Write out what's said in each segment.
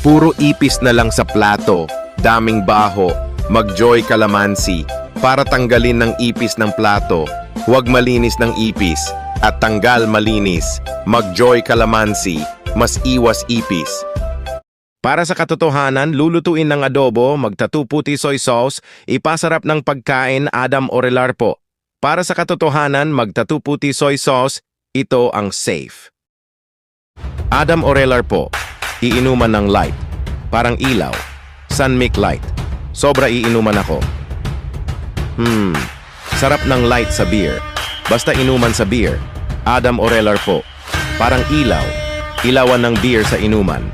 Puro ipis na lang sa plato, daming baho, mag-joy calamansi. Para tanggalin ng ipis ng plato, huwag malinis ng ipis. At tanggal malinis, mag-joy calamansi, mas iwas ipis. Para sa katotohanan, lulutuin ng adobo, magtatuputi soy sauce, ipasarap ng pagkain Adam Orelar po. Para sa katotohanan, magtatuputi soy sauce, ito ang safe. Adam Orelar po, iinuman ng light, parang ilaw, Sunmic Light. Sobra iinuman ako. Sarap ng light sa beer. Basta inuman sa beer. Adam Orelar po, parang ilaw, ilawan ng beer sa inuman.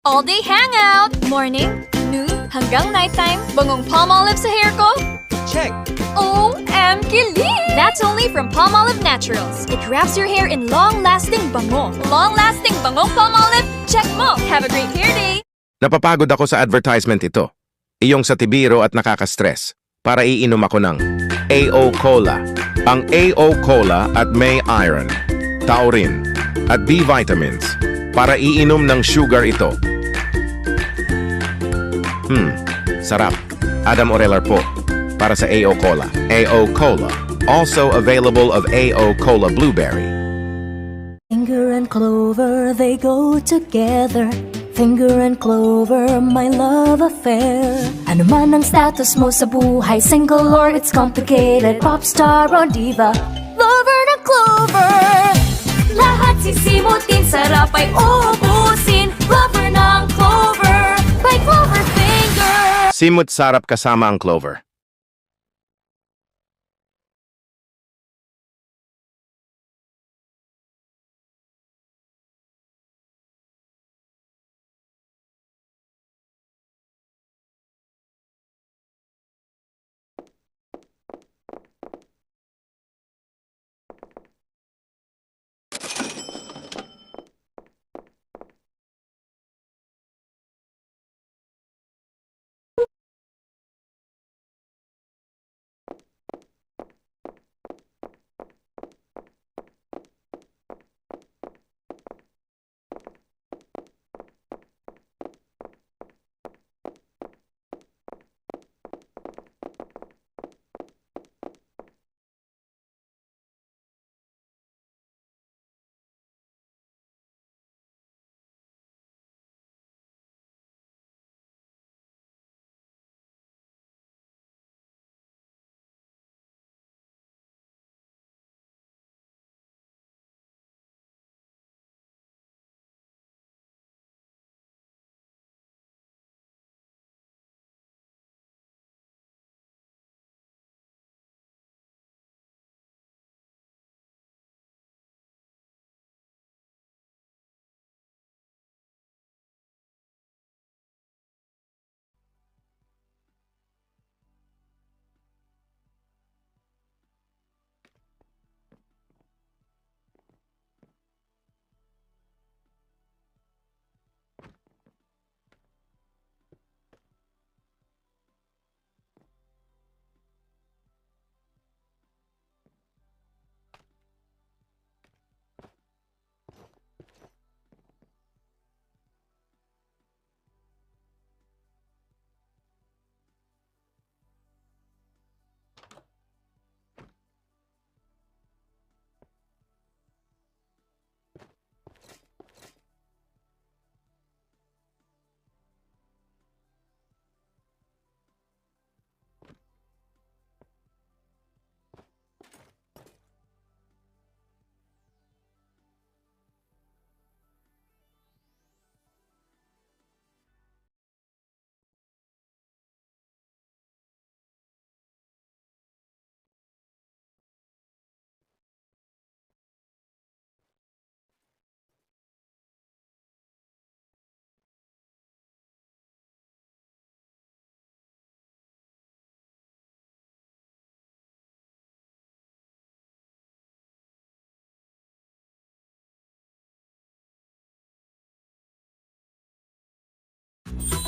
All-day hangout! Morning, noon, hanggang nighttime, bangong Palmolive sa hair ko? Check! OM Kilig! That's only from Palmolive Naturals. It wraps your hair in long-lasting bango. Long-lasting bangong Palmolive? Check mo! Have a great hair day! Napapagod ako sa advertisement ito. Iyong sa tibiro at nakaka-stress. Para iinom ako ng AO Cola. Ang AO Cola at may iron, taurine, at B vitamins. Para iinom ng sugar ito. Sarap. Adam Orelar po. Para sa AO Cola. AO Cola. Also available of AO Cola Blueberry. Finger and clover, they go together. Finger and clover, my love affair. Ano man ang status mo sa buhay, single or it's complicated, pop star or diva, lover ng clover. Lahat sisimutin, sarap ay uubusin, lover ng clover, by Clover Finger. Simut sarap kasama ang clover.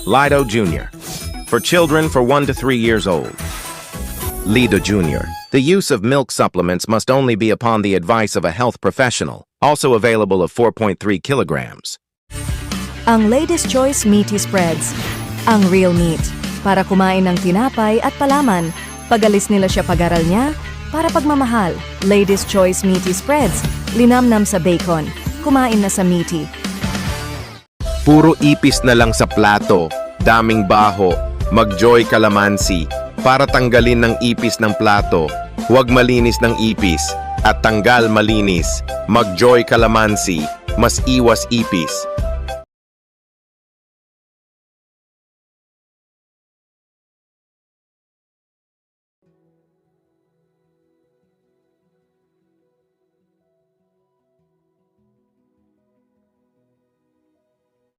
Lido Jr. For children for 1 to 3 years old. Lido Jr. The use of milk supplements must only be upon the advice of a health professional, also available of 4.3 kilograms. Ang Ladies' Choice Meaty Spreads. Ang real meat. Para kumain ng tinapay at palaman. Pagalis nila siya pag-aral niya. Para pagmamahal. Ladies' Choice Meaty Spreads. Linamnam sa bacon. Kumain na sa meaty. Puro ipis na lang sa plato, daming baho, mag-joy calamansi. Para tanggalin ng ipis ng plato, huwag malinis ng ipis. At tanggal malinis, mag-joy calamansi, mas iwas ipis.